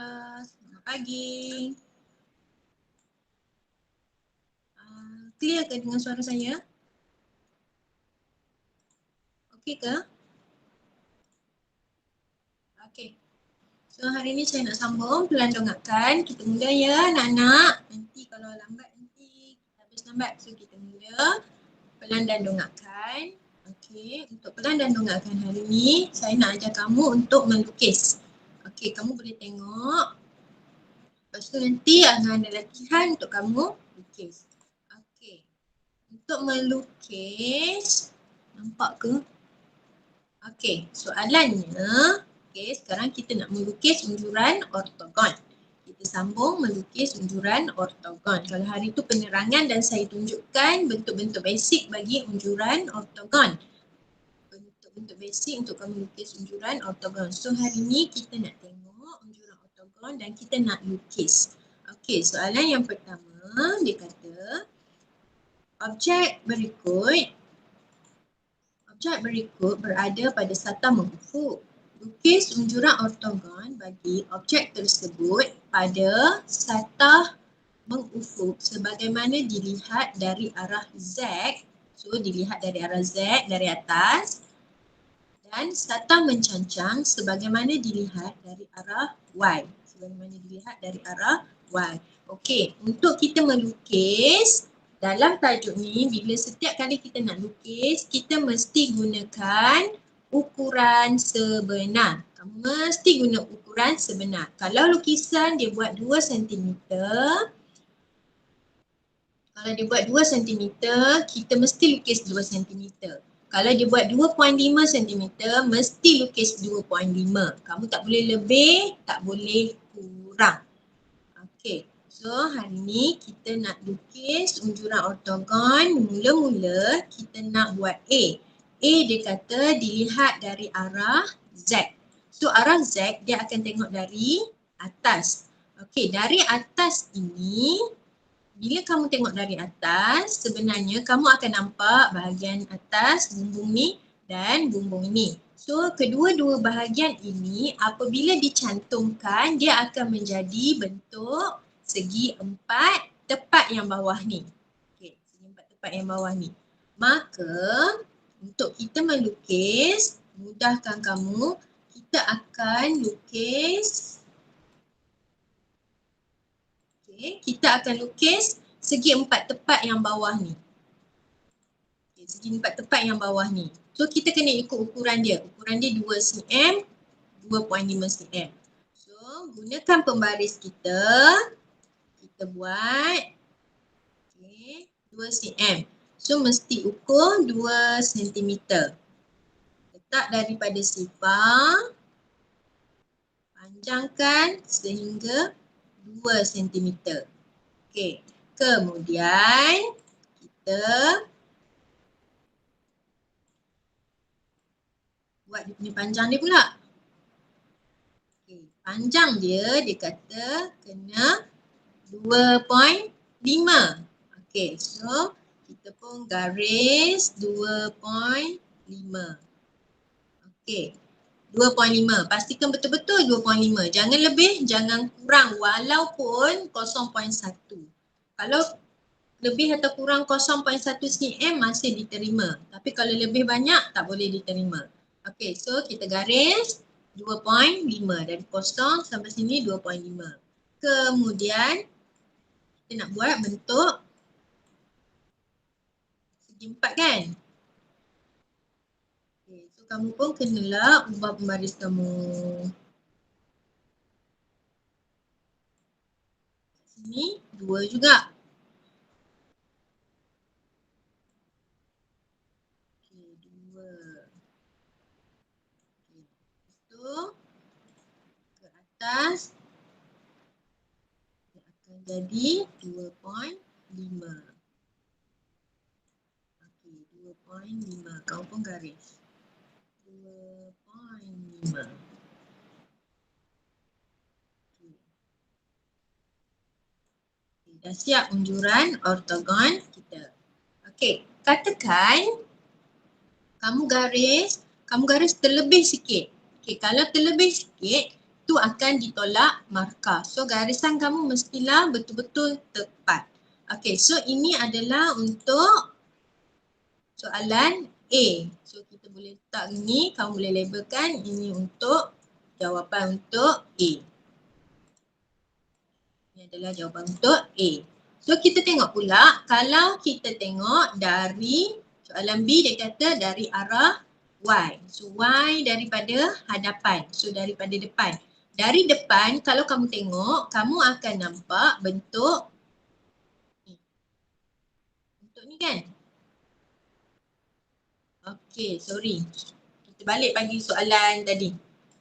Selamat pagi. Clear ke dengan suara saya? Okey ke? Okey. So hari ni saya nak sambung pelan dongakkan. Kita mula ya anak-anak. Nanti kalau lambat nanti habis lambat. So kita mula pelan dan dongakkan. Okey, untuk pelan dan dongakkan hari ni saya nak ajar kamu untuk melukis. Okey, kamu boleh tengok. Lepas tu nanti akan ada latihan untuk kamu lukis. Okey. Untuk melukis, nampak ke? Okey, soalannya, okey, sekarang kita nak melukis unjuran ortogon. Kita sambung melukis unjuran ortogon. Kalau hari tu penerangan dan saya tunjukkan bentuk-bentuk basic bagi unjuran ortogon. Bentuk-bentuk basic untuk kamu lukis unjuran ortogon. So hari ni kita nak tengok unjuran ortogon dan kita nak lukis. Okey, soalan yang pertama dia kata objek berikut berada pada satah mengufuk. Lukis unjuran ortogon bagi objek tersebut pada satah mengufuk sebagaimana dilihat dari arah Z. So dilihat dari arah Z dari atas dan satah mencancang sebagaimana dilihat dari arah Y. Okey, untuk kita melukis dalam tajuk ni, bila setiap kali kita nak lukis, kita mesti gunakan ukuran sebenar. Kamu mesti guna ukuran sebenar. Kalau lukisan dia buat 2 cm, kalau dia buat 2 cm, kita mesti lukis 2 cm. Kalau dia buat 2.5 cm, mesti lukis 2.5. Kamu tak boleh lebih, tak boleh kurang. Okey. So hari ni kita nak lukis unjuran ortogon. Mula-mula kita nak buat A. A dia kata dilihat dari arah Z. So arah Z dia akan tengok dari atas. Okey, dari atas ini, bila kamu tengok dari atas, sebenarnya kamu akan nampak bahagian atas bumbung ni dan bumbung ini. So kedua-dua bahagian ini apabila dicantumkan dia akan menjadi bentuk segi empat tepat yang bawah ni. Okey, segi empat tepat yang bawah ni. Maka untuk kita melukis, mudahkan kamu, kita akan lukis. Okey, kita akan lukis segi empat tepat yang bawah ni. Okey, segi empat tepat yang bawah ni. So kita kena ikut ukuran dia. Ukuran dia 2 cm, 2.5 cm. So gunakan pembaris kita. Kita buat okay, 2 cm. So mesti ukur 2 cm. Letak daripada sifar, panjangkan sehingga 2 cm. Okey, kemudian kita buat dia punya panjang dia pula. Okey, panjang dia kata kena 2.5. Okey, so kita pun garis 2.5. Okey, 2.5. Pastikan betul-betul 2.5. Jangan lebih, jangan kurang walaupun 0.1. Kalau lebih atau kurang 0.1 cm masih diterima. Tapi kalau lebih banyak tak boleh diterima. Okey, so kita garis 2.5. Dari 0 sampai sini 2.5. Kemudian kita nak buat bentuk segi empat kan? Okay, so kamu pun kenalah ubah pembaris kamu. Sini 2 juga. Okay, 2. Okay, lepas tu ke atas dia akan jadi 2.5. Okey, 2.5. Kau pun garis 2.5. Dah siap unjuran ortogon kita. Okey, katakan kamu garis terlebih sikit. Okey, kalau terlebih sikit, itu akan ditolak markah. So garisan kamu mestilah betul-betul tepat. Okay, so ini adalah untuk soalan A. So kita boleh letak ni, kamu boleh labelkan ini untuk jawapan untuk A. Ini adalah jawapan untuk A. So kita tengok pula, kalau kita tengok dari soalan B, dia kata dari arah Y. So Y daripada hadapan, so daripada depan. Dari depan kalau kamu tengok, kamu akan nampak bentuk ni. Bentuk ni kan? Okay, sorry. Kita balik pagi soalan tadi.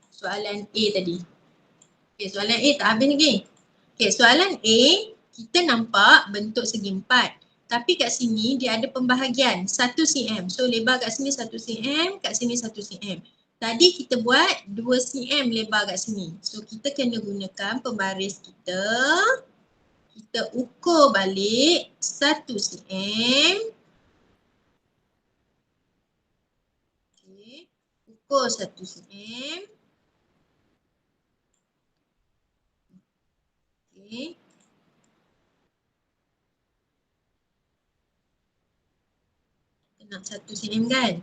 Soalan A tadi. Okay, soalan A tak habis lagi. Okay, soalan A, kita nampak bentuk segi empat. Tapi kat sini dia ada pembahagian 1 cm. So lebar kat sini 1 cm, kat sini 1 cm. Tadi kita buat 2 cm lebar kat sini. So kita kena gunakan pembaris kita. Kita ukur balik 1 cm. Okay. Ukur 1 cm. Okay. Nak 1 cm kan?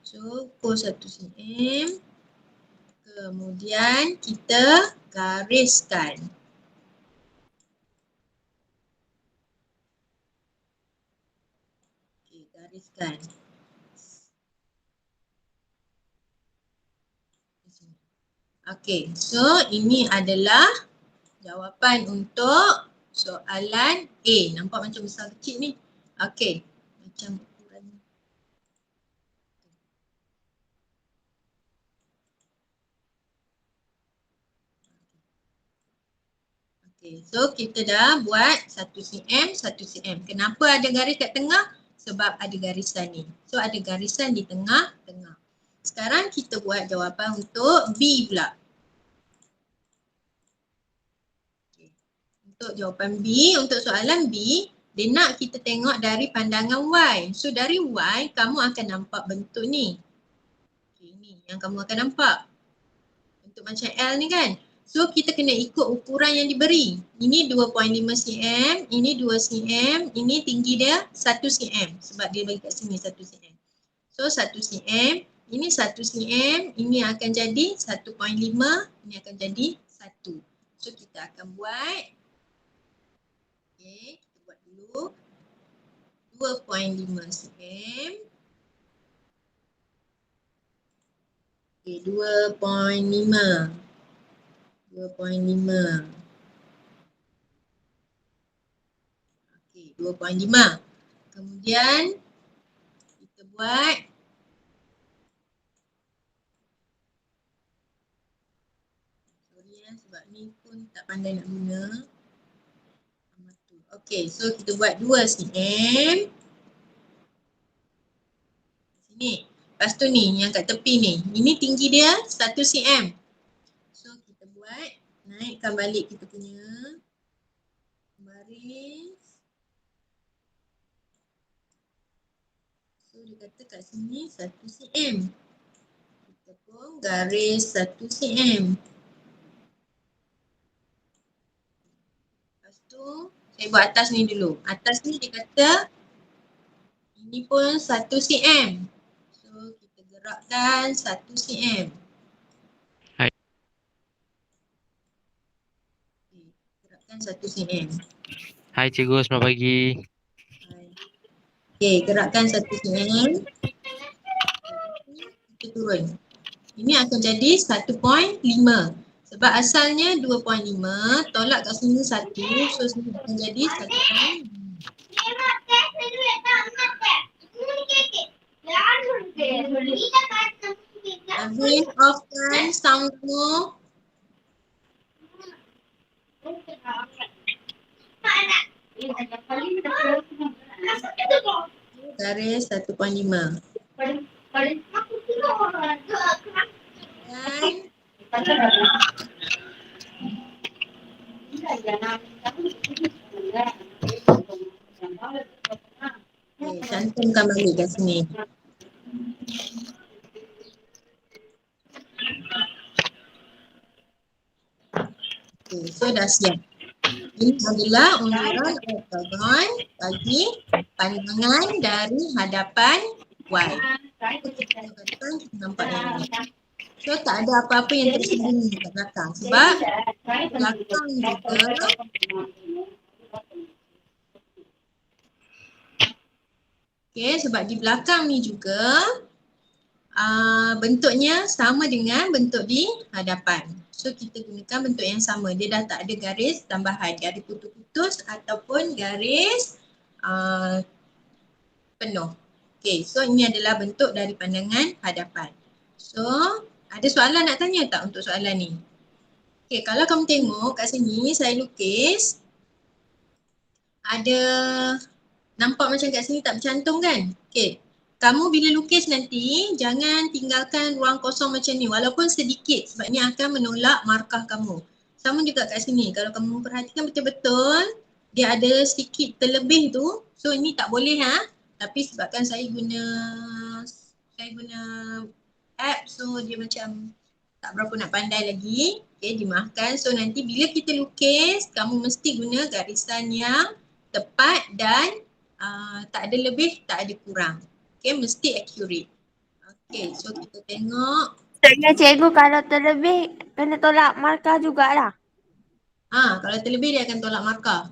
So ukur 1 cm. Kemudian kita gariskan. Okay, gariskan. Okay, so ini adalah jawapan untuk soalan A. Nampak macam besar kecil ni? Okay, macam ukuran. Okay, so kita dah buat 1 cm, 1 cm. Kenapa ada garis kat tengah? Sebab ada garisan ni. So ada garisan di tengah-tengah. Sekarang kita buat jawapan untuk B pula. Okay. Untuk jawapan B, untuk soalan B, dia nak kita tengok dari pandangan Y. So dari Y, kamu akan nampak bentuk ni. Okay, ni yang kamu akan nampak. Bentuk macam L ni kan. So kita kena ikut ukuran yang diberi. Ini 2.5 cm, ini 2 cm, ini tinggi dia 1 cm. Sebab dia bagi kat sini 1 cm. So 1 cm, ini 1 cm, ini akan jadi 1.5, ini akan jadi 1. So kita akan buat. Okay, kita buat dulu. 2.5 cm. Okay, 2.5. 2.5. Okey, 2.5. Kemudian kita buat sebab ni pun tak pandai nak guna. Okey, so kita buat 2 cm. Sini. Lepas tu ni yang kat tepi ni. Ini tinggi dia 1 cm. So kita buat, naikkan balik kita punya baris. So dia kata kat sini 1 cm. Kita pun garis 1 cm. Lepas tu saya buat atas ni dulu. Atas ni dia kata ini pun 1 cm. So kita gerakkan 1 cm. Hai. Okay, gerakkan 1 cm. Hai cikgu, selamat pagi. Okay, gerakkan 1 cm. Kita turun. Ini akan jadi 1.5. Sebab asalnya 2.5, tolak kat sini 1, so sini akan jadi 1.5. Azim, off-kan soundmu. Garis 1.5. Dan cantumkan balik kat sini. dah siap. Ini adalah unjuran oktagon bagi pandangan dari hadapan Y. Kita katakan kita nampak yang ni. So tak ada apa-apa yang tersembunyi kat belakang sebab belakang juga sebab di belakang ni juga bentuknya sama dengan bentuk di hadapan. So kita gunakan bentuk yang sama. Dia dah tak ada garis tambahan, garis putus-putus ataupun garis penuh. Okay, so ini adalah bentuk dari pandangan hadapan. So ada soalan nak tanya tak untuk soalan ni? Okay, kalau kamu tengok kat sini saya lukis ada nampak macam kat sini tak bercantum kan? Okay, kamu bila lukis nanti jangan tinggalkan ruang kosong macam ni walaupun sedikit sebab ni akan menolak markah kamu. Sama juga kat sini, kalau kamu perhatikan betul-betul dia ada sedikit terlebih tu, so ini tak boleh tapi sebabkan saya guna app so dia macam tak berapa nak pandai lagi. Okay, dimaafkan. So nanti bila kita lukis, kamu mesti guna garisan yang tepat dan tak ada lebih, tak ada kurang. Okay, mesti accurate. Okay, so kita tengok. Cikgu kalau terlebih kena tolak markah jugalah. Kalau terlebih dia akan tolak markah.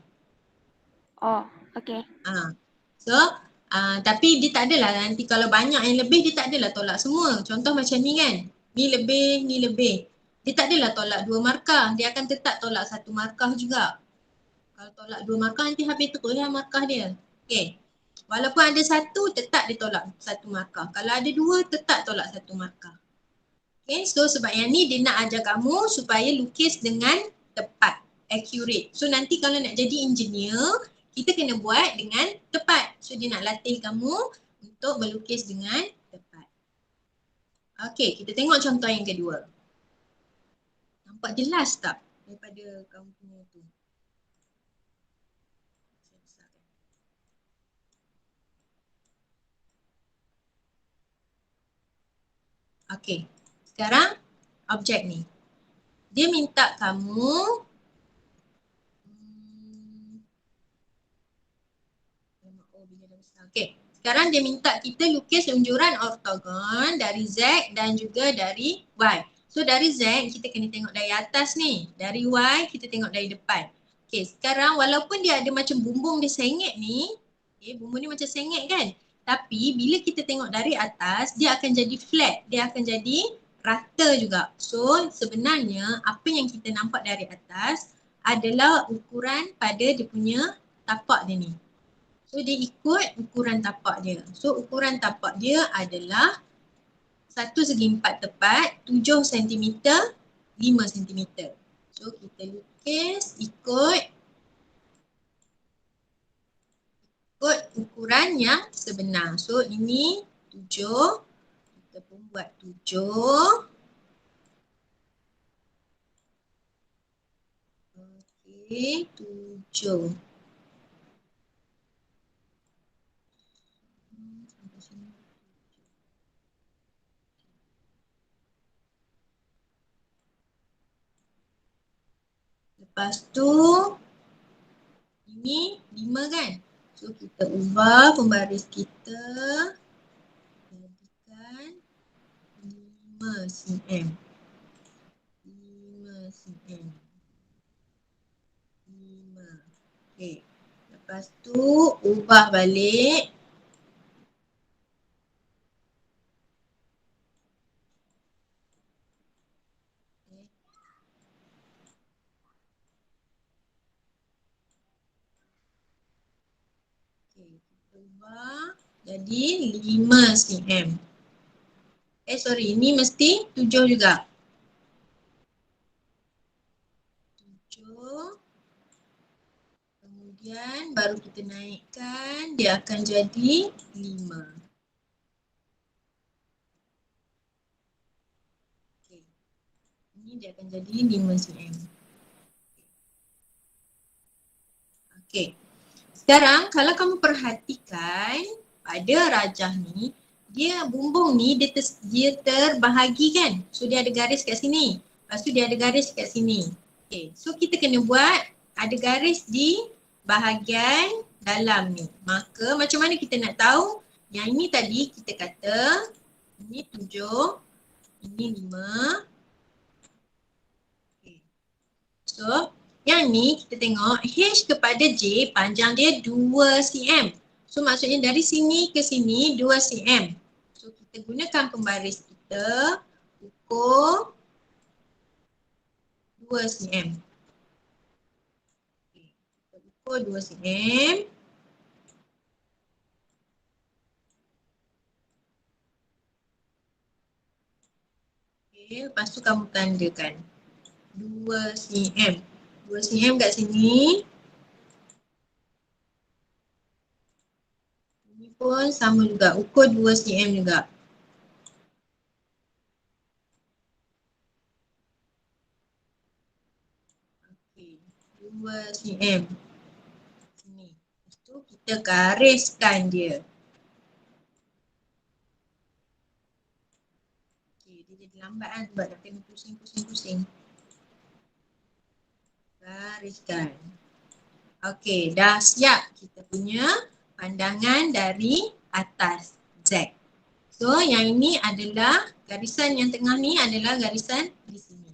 Oh, okey. So, tapi dia tak adalah nanti kalau banyak yang lebih dia tak adalah tolak semua. Contoh macam ni kan. Ni lebih, ni lebih. Dia tak adalah tolak 2 markah. Dia akan tetap tolak 1 markah juga. Kalau tolak 2 markah nanti habis terus lah markah dia. Okay. Walaupun ada 1 tetap dia tolak 1 markah. Kalau ada 2 tetap tolak 1 markah. Okay. So sebab yang ni dia nak ajar kamu supaya lukis dengan tepat. Accurate. So nanti kalau nak jadi engineer, kita kena buat dengan tepat. So dia nak latih kamu untuk melukis dengan tepat. Okey, kita tengok contoh yang kedua. Nampak jelas tak daripada kamu punya tu? Okey, sekarang objek ni. Dia minta kamu okey, sekarang dia minta kita lukis unjuran oktagon dari Z dan juga dari Y. So dari Z kita kena tengok dari atas ni, dari Y kita tengok dari depan. Okey, sekarang walaupun dia ada macam bumbung dia sengit ni, bumbung ni macam sengit kan? Tapi bila kita tengok dari atas, dia akan jadi flat, dia akan jadi rata juga. So sebenarnya apa yang kita nampak dari atas adalah ukuran pada dia punya tapak dia ni. So dia ikut ukuran tapak dia. So ukuran tapak dia adalah 1 segi 4 tepat, 7 cm, 5 cm. So kita lukis ikut ukuran yang sebenar. So ini 7, kita pun buat 7. Okey, 7. Lepas tu ini 5 kan? So kita ubah pembaris kita jadikan 5 cm. 5 cm. 5. Okey. Lepas tu ubah balik. Kita ubah jadi 5 cm. Ini mesti 7 juga. 7. Kemudian baru kita naikkan, dia akan jadi 5. Okay. Ini dia akan jadi 5 cm. Okey. Sekarang kalau kamu perhatikan pada rajah ni, dia bumbung ni dia terbahagi kan. So dia ada garis kat sini. Lepas tu dia ada garis kat sini. Okay, so kita kena buat ada garis di bahagian dalam ni. Maka macam mana kita nak tahu? Yang ini tadi kita kata ini 7, ini 5. Okay. So yang ni kita tengok H kepada J panjang dia 2 cm. So maksudnya dari sini ke sini 2 cm. So kita gunakan pembaris kita ukur 2 cm. Okay. Kita ukur 2 cm. Okay. Lepas tu kamu tandakan 2 cm. 2 cm kat sini. Ini pun sama juga, ukur 2 cm juga. Okey, 2 cm. Sini. Lepas tu kita gariskan dia. Okey, dia jadi lambat kan sebab nak kena pusing. Gariskan. Okey, dah siap kita punya pandangan dari atas Z. So yang ini adalah garisan yang tengah ni adalah garisan di sini.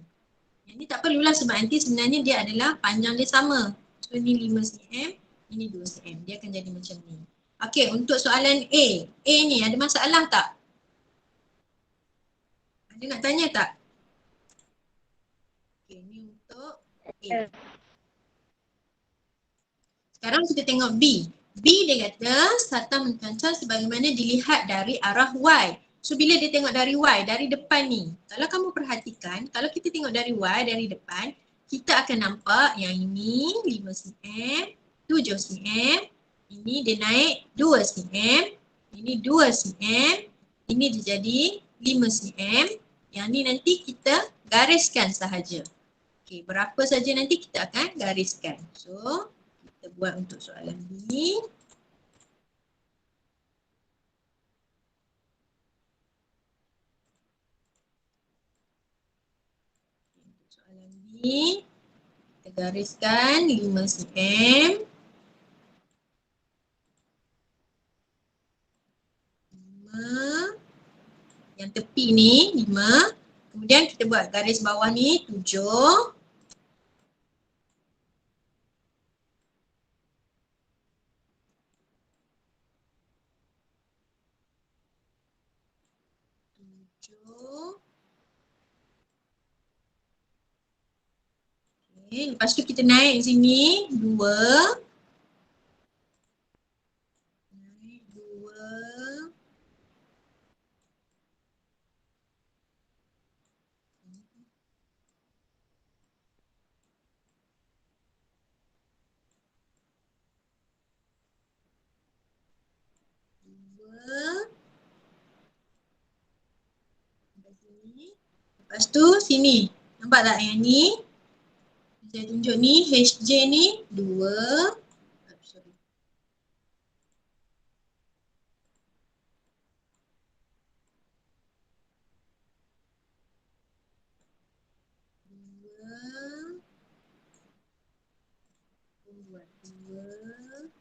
Yang ni tak perlulah sebab nanti sebenarnya dia adalah panjang dia sama. So ni 5 cm, ini 2 cm. Dia akan jadi macam ni. Okey, untuk soalan A. A ni ada masalah tak? Ada nak tanya tak? Okey, ni untuk A. Sekarang kita tengok B. B dia kata sata mencancang sebagaimana dilihat dari arah Y. So bila dia tengok dari Y, dari depan ni. Kalau kamu perhatikan, kalau kita tengok dari Y, dari depan, kita akan nampak yang ini 5 cm, 7 cm. Ini dia naik 2 cm. Ini 2 cm. Ini dia jadi 5 cm. Yang ni nanti kita gariskan sahaja. Okey, berapa saja nanti kita akan gariskan. So, kita buat untuk soalan B. Untuk soalan B, kita gariskan 5 cm. 5. Yang tepi ni 5. Kemudian kita buat garis bawah ni 7. Okay, lepas tu kita naik sini 2. Naik 2. Lepas tu sini. Nampak tak yang ni? Saya tunjuk ni HJ ni 2. Sorry. 2. Buat 2.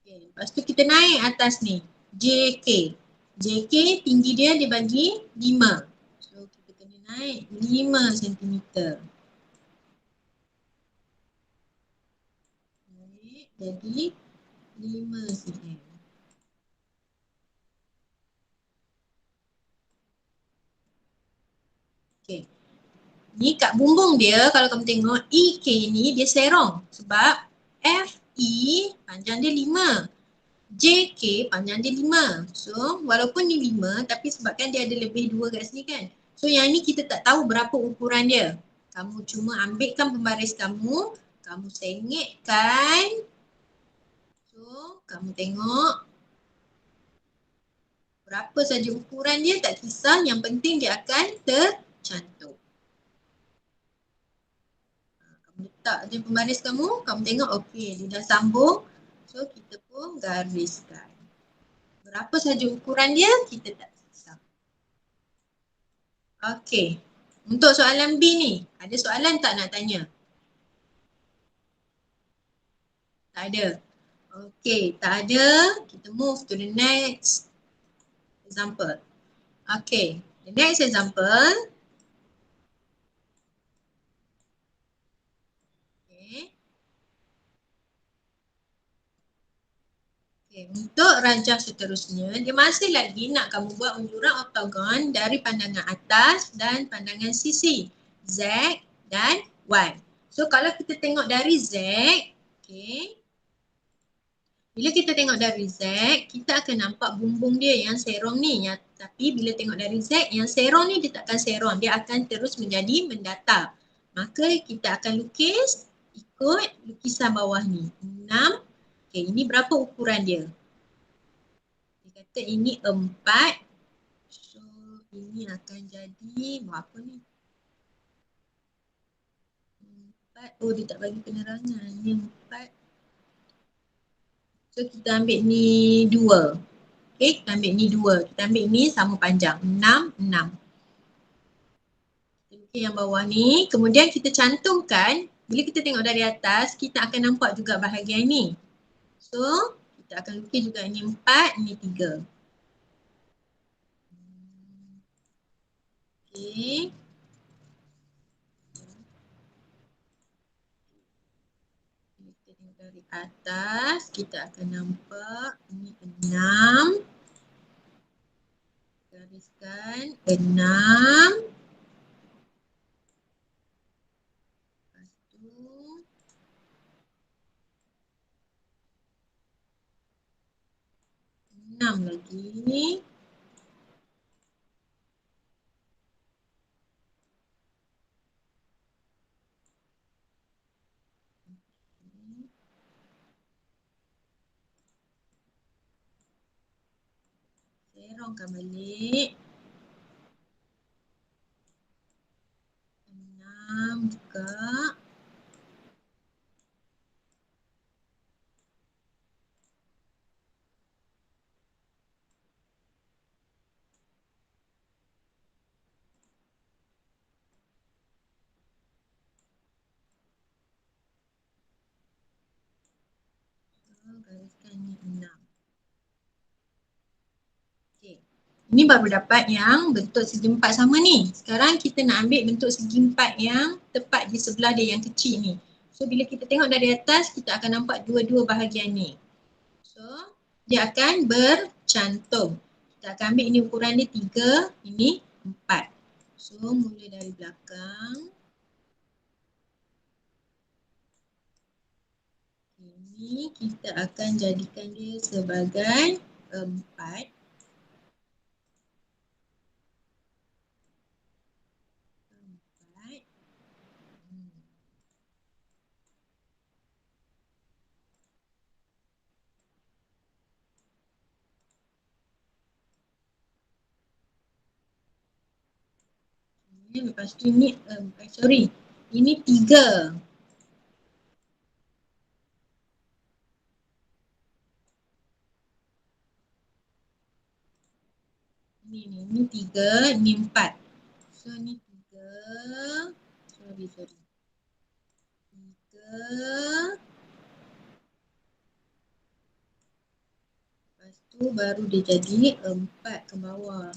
Okay. Lepas tu kita naik atas ni. JK. JK tinggi dia bagi 5. So kita kena naik 5 cm. Naik jadi 5 cm. Okay. Ni kat bumbung dia kalau kamu tengok EK ni dia serong sebab FE panjang dia 5. JK panjang dia 5. So walaupun ni 5 tapi sebabkan dia ada lebih 2 kat sini kan. So yang ni kita tak tahu berapa ukuran dia. Kamu cuma ambilkan pembaris kamu, kamu sengitkan. So kamu tengok berapa saja ukuran dia tak kisah, yang penting dia akan tercantum. Kamu letak je pembaris kamu, kamu tengok okey dia dah sambung. So kita pun gariskan. Berapa saja ukuran dia kita tak kisah. Okey. Untuk soalan B ni, ada soalan tak nak tanya? Tak ada. Okay, tak ada. Kita move to the next example. Okay, the next example. Okay. Okay, untuk rajah seterusnya, dia masih lagi nak kamu buat unjuran oktagon dari pandangan atas dan pandangan sisi Z dan Y. So kalau kita tengok dari Z, okay, bila kita tengok dari Z, kita akan nampak bumbung dia yang serong ni. Tapi bila tengok dari Z, yang serong ni dia takkan serong. Dia akan terus menjadi mendatar. Maka kita akan lukis ikut lukisan bawah ni. 6. Okay, ini berapa ukuran dia? Dia kata ini 4. So, ini akan jadi berapa ni? 4. Oh, dia tak bagi penerangan. Ini 4. So, kita ambil ni 2. Okay, kita ambil ni 2. Kita ambil ni sama panjang. 6, 6. Okay, yang bawah ni. Kemudian kita cantumkan. Bila kita tengok dari atas, kita akan nampak juga bahagian ni. So, kita akan lukis juga ni 4, ni 3. Okay. Kita tengok dari atas, kita akan nampak ni 6. Gariskan 6. Lepas tu 6 lagi. Serongkan balik. 6 juga. Gariskan ni 6. Okay. Ini baru dapat yang bentuk segi empat sama ni. Sekarang kita nak ambil bentuk segi empat yang tepat di sebelah dia yang kecil ni. So bila kita tengok dari atas, kita akan nampak dua-dua bahagian ni. So dia akan bercantum. Kita akan ambil ini ukuran dia 3, ini 4. So mula dari belakang. Ini kita akan jadikan dia sebagai 4. Lepas tu ini, ini 3. Ini 3, ini 4. So ni 3. Sorry. 3. Lepas tu baru dia jadi 4 ke bawah.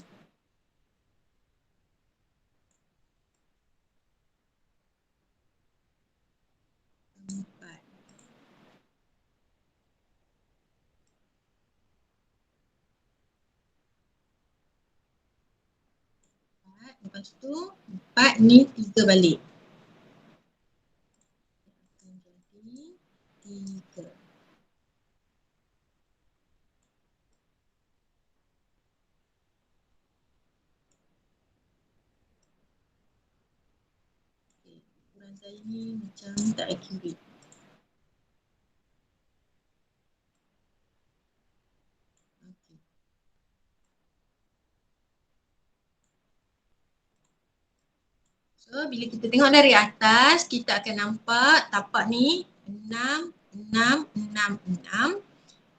Lepas tu 4 ni 3 balik. Akan jadi 3. Okay, ukuran saya ni macam tak accurate. So bila kita tengok dari atas, kita akan nampak tapak ni 6, 6, 6, 6.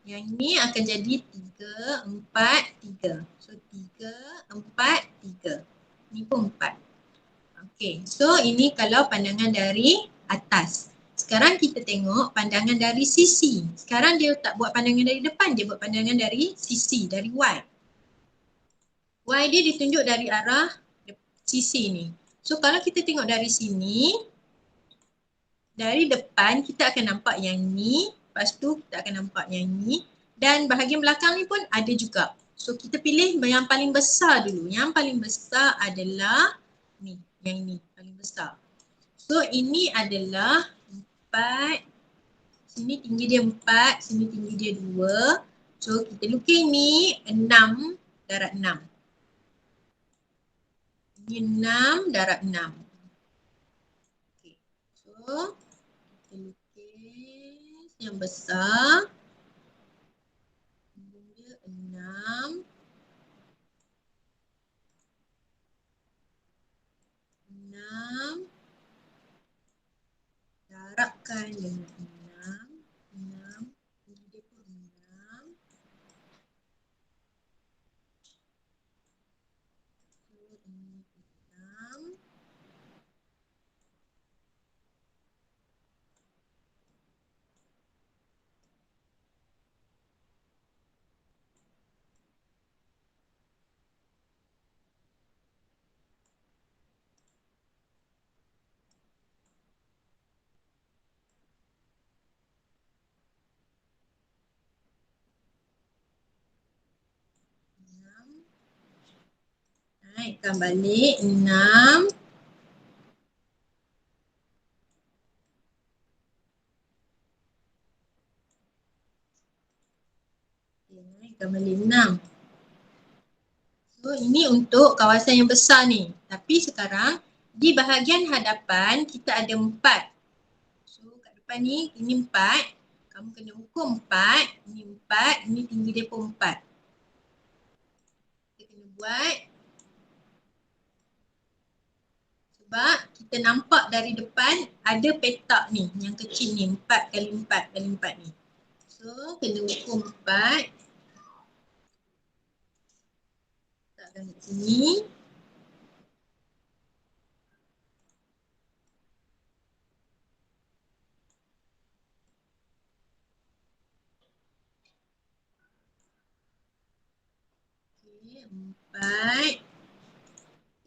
Yang ni akan jadi 3, 4, 3. So 3, 4, 3. Ni pun 4. Okay, so ini kalau pandangan dari atas. Sekarang kita tengok pandangan dari sisi. Sekarang dia tak buat pandangan dari depan, dia buat pandangan dari sisi, dari Y. Y dia ditunjuk dari arah sisi ni. So kalau kita tengok dari sini, dari depan kita akan nampak yang ni, lepas tu kita akan nampak yang ni, dan bahagian belakang ni pun ada juga. So kita pilih yang paling besar dulu. Yang paling besar adalah ni, yang ini paling besar. So ini adalah 4, sini tinggi dia 4, sini tinggi dia 2. So kita lukis ni 6 darab 6. Ini 6 darab 6. Okay. So kita lukis yang besar. Dia 6. 6 darabkan dengan 6. 6 tinggi dia pun 6. So ini 6. Naikkan balik 6. Okay, naikkan balik 6. So ini untuk kawasan yang besar ni. Tapi sekarang di bahagian hadapan kita ada 4. So kat depan ni ini 4. Kamu kena ukur 4. Ini 4. Ini tinggi dia pun 4. Kita kena buat. Sebab kita nampak dari depan ada petak ni. Yang kecil ni. 4 kali 4 kali 4 ni. So kena ukur 4. Letakkan kat sini. Okay, 4.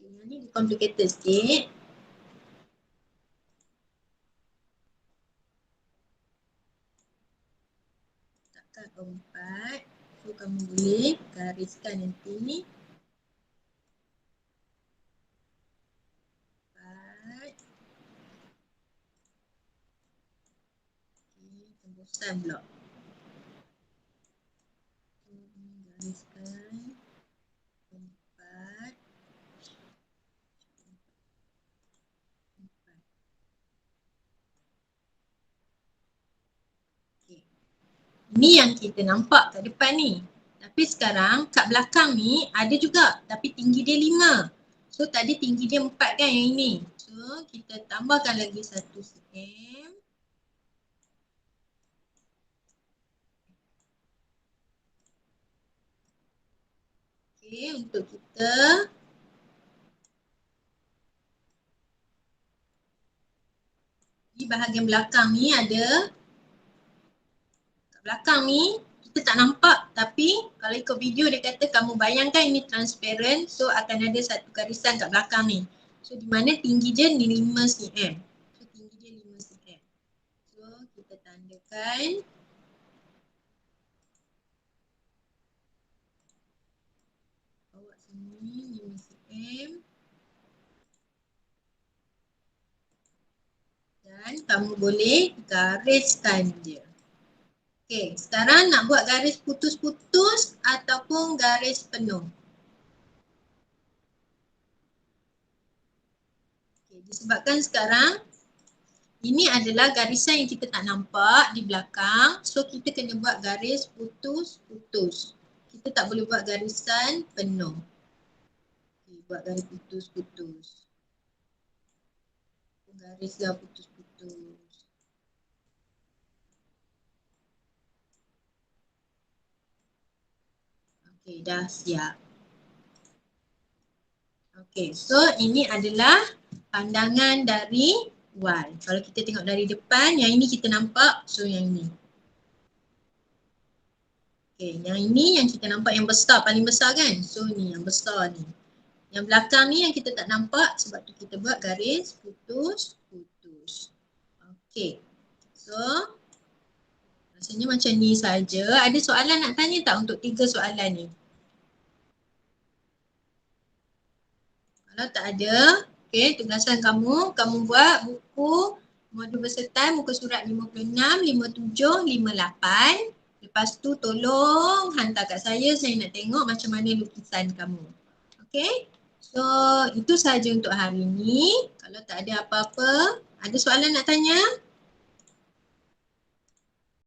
Okay, yang ni complicated sikit. Letakkan 4. So kamu boleh gariskan nanti ni. 4. Okay, tembusan pula. So ini gariskan 4. Okay. Ini yang kita nampak kat depan ni. Tapi sekarang kat belakang ni ada juga tapi tinggi dia 5. So tadi tinggi dia 4 kan yang ini. So kita tambahkan lagi 1 cm. Okay, untuk kita di bahagian belakang ni ada. Kat belakang ni kita tak nampak tapi kalau ikut video dia kata kamu bayangkan ini transparent, so akan ada satu garisan kat belakang ni. So di mana tinggi dia ni 5 cm. So tinggi dia 5 cm. So kita tandakan. Bawa sini 5 cm. Dan kamu boleh gariskan dia. Okay, sekarang nak buat garis putus-putus ataupun garis penuh. Okay, disebabkan sekarang ini adalah garisan yang kita tak nampak di belakang. So kita kena buat garis putus-putus. Kita tak boleh buat garisan penuh. Okay, buat garis putus-putus. Garislah putus-putus. Okay, dah siap. Okay, so ini adalah pandangan dari Y. Kalau kita tengok dari depan, yang ini kita nampak, so yang ini. Okay, yang ini yang kita nampak yang besar, paling besar kan? So ni yang besar ni. Yang belakang ni yang kita tak nampak sebab tu kita buat garis putus. Okay, so rasanya macam ni saja. Ada soalan nak tanya tak untuk 3 soalan ni? Kalau tak ada, okay, tugasan kamu buat buku modul bersertai muka surat 56, 57, 58. Lepas tu tolong hantar kat saya nak tengok macam mana lukisan kamu. Okay, so itu sahaja untuk hari ni. Kalau tak ada apa-apa, ada soalan nak tanya?